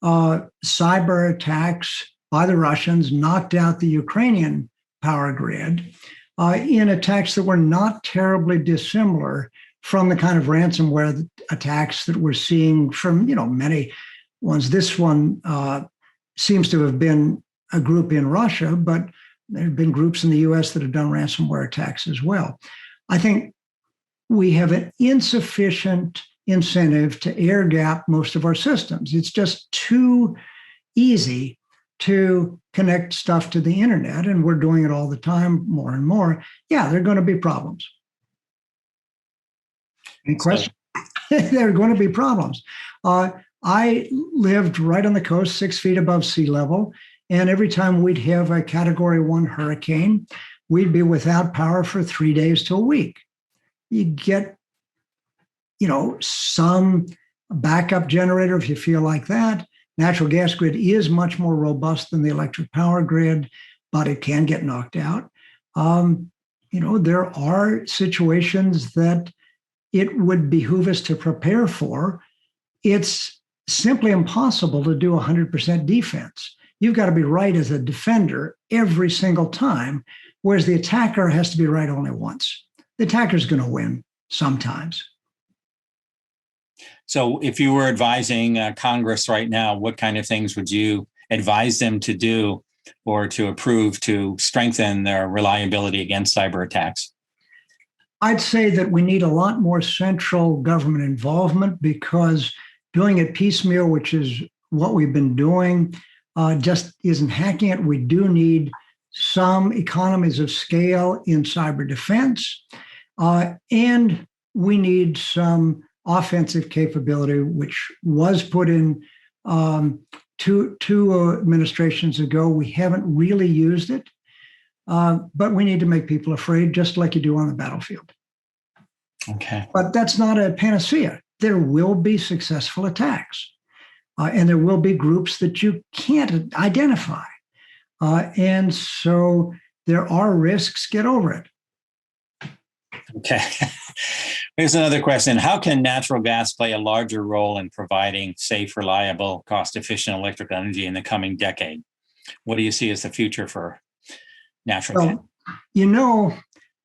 cyber attacks by the Russians knocked out the Ukrainian power grid in attacks that were not terribly dissimilar from the kind of ransomware attacks that we're seeing from, many ones. This one seems to have been a group in Russia, but there have been groups in the US that have done ransomware attacks as well. I think we have an insufficient incentive to air gap most of our systems. It's just too easy to connect stuff to the internet, and we're doing it all the time, more and more. Yeah, there are going to be problems. Any questions? There are going to be problems. I lived right on the coast, 6 feet above sea level, and every time we'd have a Category 1 hurricane, we'd be without power for 3 days to a week. You get, some backup generator if you feel like that. Natural gas grid is much more robust than the electric power grid, but it can get knocked out. There are situations that it would behoove us to prepare for. It's simply impossible to do 100% defense. You've got to be right as a defender every single time, whereas the attacker has to be right only once. The attacker's going to win sometimes. So if you were advising Congress right now, what kind of things would you advise them to do or to approve to strengthen their reliability against cyber attacks? I'd say that we need a lot more central government involvement, because doing it piecemeal, which is what we've been doing, just isn't hacking it. We do need some economies of scale in cyber defense, and we need some offensive capability, which was put in two administrations ago. We haven't really used it, but we need to make people afraid, just like you do on the battlefield. Okay. But that's not a panacea. There will be successful attacks, and there will be groups that you can't identify. And so there are risks. Get over it. Okay. Here's another question. How can natural gas play a larger role in providing safe, reliable, cost-efficient electric energy in the coming decade? What do you see as the future for natural gas? You know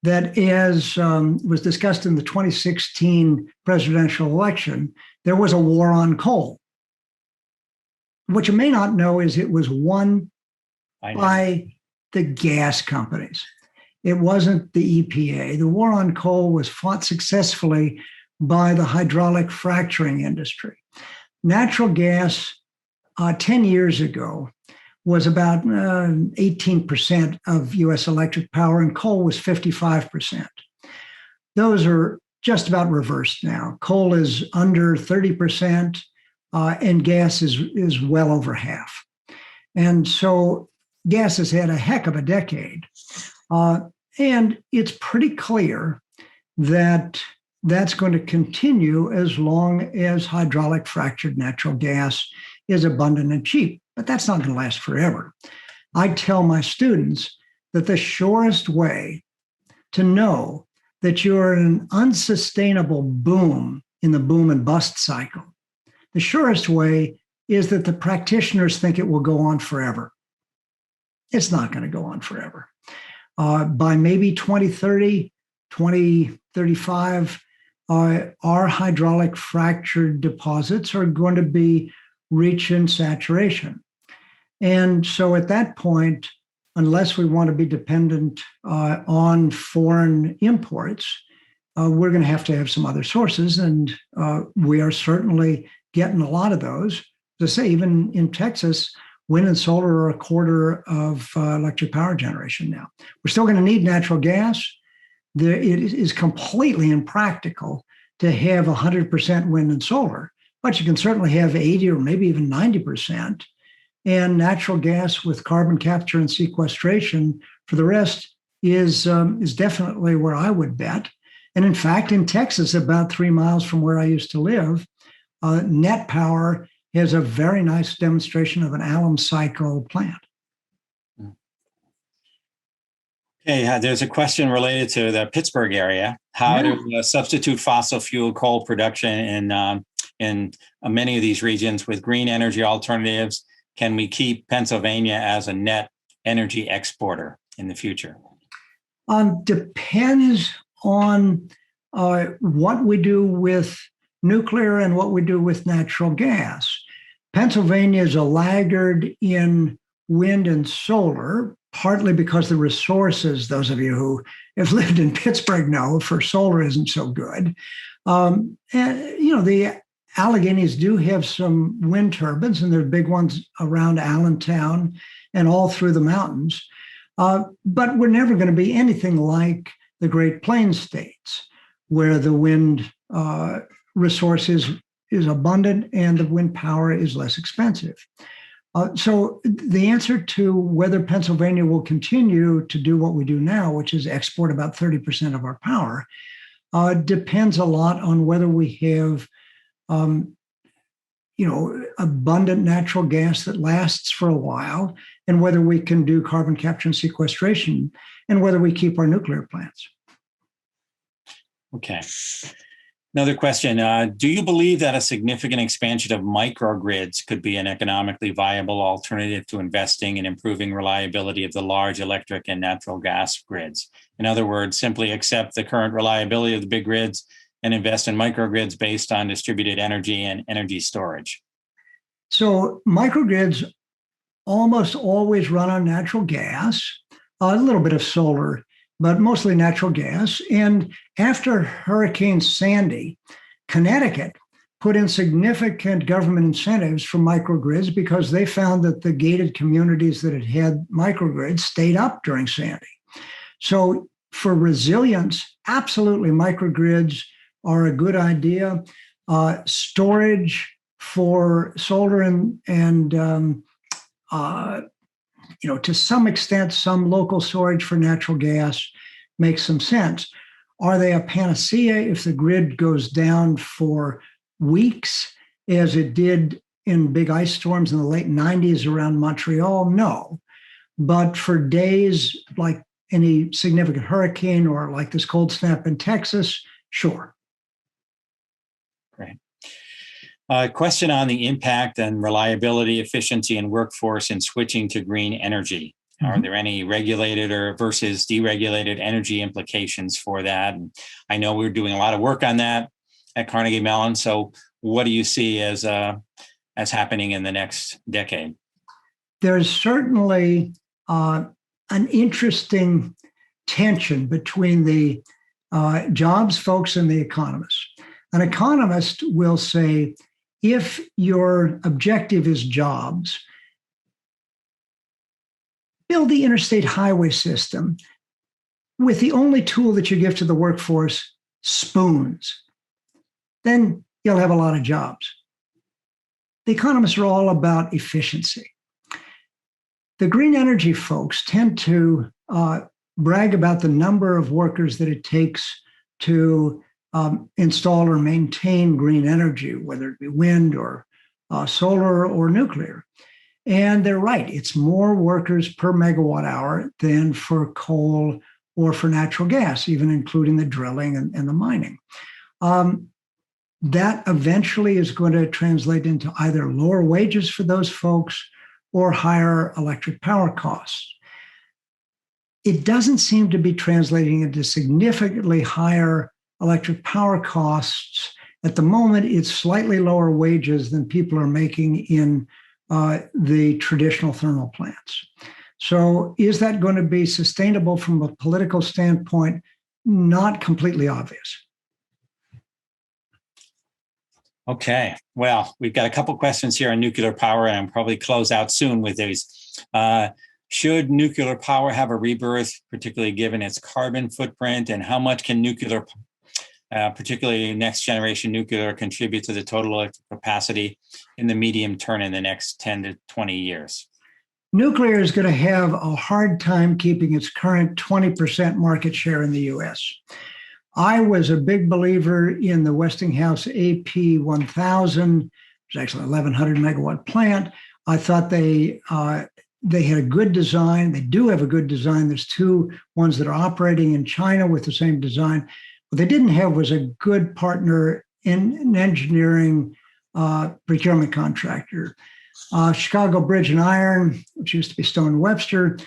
that, as was discussed in the 2016 presidential election, there was a war on coal. What you may not know is it was won by the gas companies. It wasn't the EPA. The war on coal was fought successfully by the hydraulic fracturing industry. Natural gas 10 years ago was about 18% of US electric power, and coal was 55%. Those are just about reversed now. Coal is under 30%, and gas is well over half. And so gas has had a heck of a decade. And it's pretty clear that that's going to continue as long as hydraulic fractured natural gas is abundant and cheap, but that's not going to last forever. I tell my students that the surest way to know that you're in an unsustainable boom in the boom and bust cycle, the surest way is that the practitioners think it will go on forever. It's not going to go on forever. By maybe 2030, 2035, our hydraulic fractured deposits are going to be reaching saturation. And so at that point, unless we want to be dependent on foreign imports, we're going to have some other sources. And we are certainly getting a lot of those. To say, even in Texas, wind and solar are a quarter of electric power generation now. We're still going to need natural gas. It is completely impractical to have 100% wind and solar, but you can certainly have 80 or maybe even 90%. And natural gas with carbon capture and sequestration for the rest is definitely where I would bet. And in fact, in Texas, about 3 miles from where I used to live, Net Power has a very nice demonstration of an alum cycle plant. Okay, there's a question related to the Pittsburgh area. How to substitute fossil fuel coal production in many of these regions with green energy alternatives? Can we keep Pennsylvania as a net energy exporter in the future? Depends on what we do with nuclear and what we do with natural gas. Pennsylvania is a laggard in wind and solar, partly because the resources, those of you who have lived in Pittsburgh know, for solar isn't so good. And, the Alleghenies do have some wind turbines, and there are big ones around Allentown and all through the mountains. But we're never going to be anything like the Great Plains states, where the wind resource is abundant and the wind power is less expensive. So the answer to whether Pennsylvania will continue to do what we do now, which is export about 30% of our power, depends a lot on whether we have abundant natural gas that lasts for a while, and whether we can do carbon capture and sequestration, and whether we keep our nuclear plants. Okay. Another question. Do you believe that a significant expansion of microgrids could be an economically viable alternative to investing in improving reliability of the large electric and natural gas grids? In other words, simply accept the current reliability of the big grids and invest in microgrids based on distributed energy and energy storage. So microgrids almost always run on natural gas, a little bit of solar, but mostly natural gas. And after Hurricane Sandy, Connecticut put in significant government incentives for microgrids because they found that the gated communities that had microgrids stayed up during Sandy. So for resilience, absolutely microgrids are a good idea. Storage for solar and to some extent, some local storage for natural gas makes some sense. Are they a panacea if the grid goes down for weeks, as it did in big ice storms in the late 90s around Montreal? No. But for days, like any significant hurricane or like this cold snap in Texas, sure. Great. Question on the impact and reliability, efficiency, and workforce in switching to green energy. Are there any regulated or versus deregulated energy implications for that? And I know we're doing a lot of work on that at Carnegie Mellon. So what do you see as happening in the next decade? There's certainly an interesting tension between the jobs folks and the economists. An economist will say, if your objective is jobs, build the interstate highway system with the only tool that you give to the workforce, spoons. Then you'll have a lot of jobs. The economists are all about efficiency. The green energy folks tend to brag about the number of workers that it takes to install or maintain green energy, whether it be wind or solar or nuclear. And they're right. It's more workers per megawatt hour than for coal or for natural gas, even including the drilling and the mining. That eventually is going to translate into either lower wages for those folks or higher electric power costs. It doesn't seem to be translating into significantly higher electric power costs. At the moment, it's slightly lower wages than people are making in the traditional thermal plants. So is that going to be sustainable from a political standpoint? Not completely obvious. Okay, well, we've got a couple questions here on nuclear power, and I'll probably close out soon with these. Should nuclear power have a rebirth, particularly given its carbon footprint, and how much can nuclear, particularly next generation nuclear, contribute to the total electric capacity in the medium term in the next 10 to 20 years? Nuclear is going to have a hard time keeping its current 20% market share in the US. I was a big believer in the Westinghouse AP1000. It's actually an 1,100 megawatt plant. I thought they had a good design. They do have a good design. There's two ones that are operating in China with the same design. What they didn't have was a good partner in an engineering procurement contractor. Chicago Bridge and Iron, which used to be Stone Webster,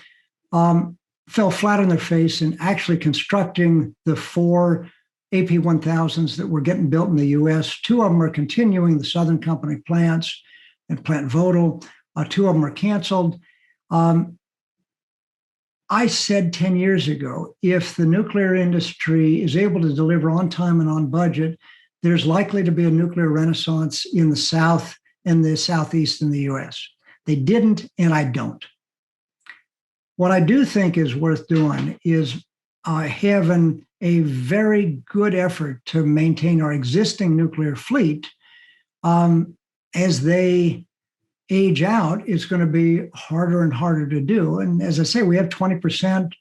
fell flat on their face in actually constructing the 4 AP1000s that were getting built in the US. 2 of them are continuing, the Southern Company plants and Plant Vogtle. 2 of them are canceled. I said 10 years ago, if the nuclear industry is able to deliver on time and on budget, there's likely to be a nuclear renaissance in the South and the Southeast in the US. They didn't, and I don't. What I do think is worth doing is having a very good effort to maintain our existing nuclear fleet. As they age out, it's going to be harder and harder to do. And as I say, we have 20%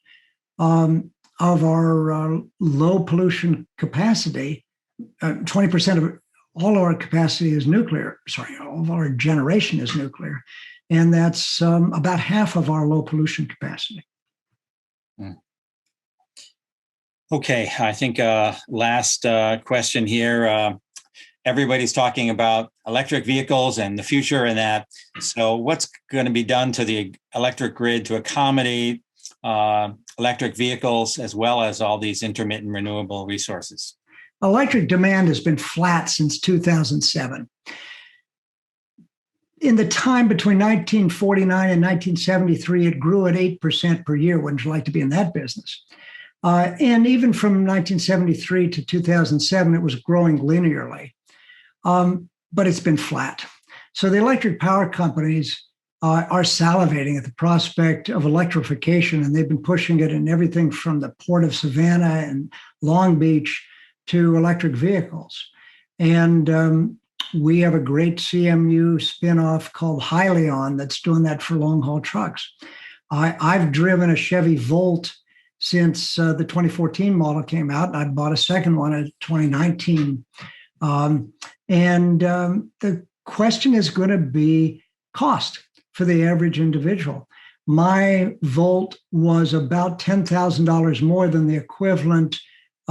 of our low pollution capacity. 20% of all our capacity is nuclear. Sorry, all of our generation is nuclear. And that's about half of our low pollution capacity. Okay, I think last question here. Everybody's talking about electric vehicles and the future and that. So what's going to be done to the electric grid to accommodate electric vehicles as well as all these intermittent renewable resources? Electric demand has been flat since 2007. In the time between 1949 and 1973, it grew at 8% per year. Wouldn't you like to be in that business? And even from 1973 to 2007, it was growing linearly. But it's been flat. So the electric power companies are salivating at the prospect of electrification, and they've been pushing it in everything from the Port of Savannah and Long Beach to electric vehicles. And we have a great CMU spinoff called Hyliion that's doing that for long-haul trucks. I've driven a Chevy Volt since the 2014 model came out, and I bought a second one in 2019. The question is going to be cost for the average individual. My Volt was about $10,000 more than the equivalent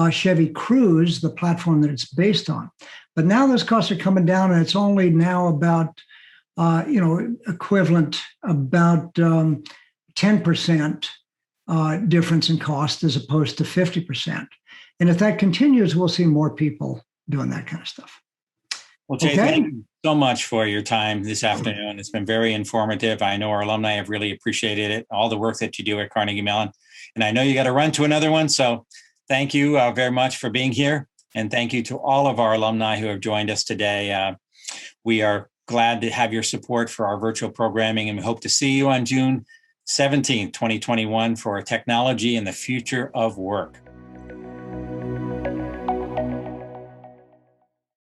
Chevy Cruze, the platform that it's based on. But now those costs are coming down, and it's only now about, equivalent about 10% difference in cost as opposed to 50%. And if that continues, we'll see more people doing that kind of stuff. Well, Jay, thank you so much for your time this afternoon. It's been very informative. I know our alumni have really appreciated it, all the work that you do at Carnegie Mellon. And I know you got to run to another one. So thank you very much for being here. And thank you to all of our alumni who have joined us today. We are glad to have your support for our virtual programming, and we hope to see you on June 17th, 2021 for Technology and the Future of Work.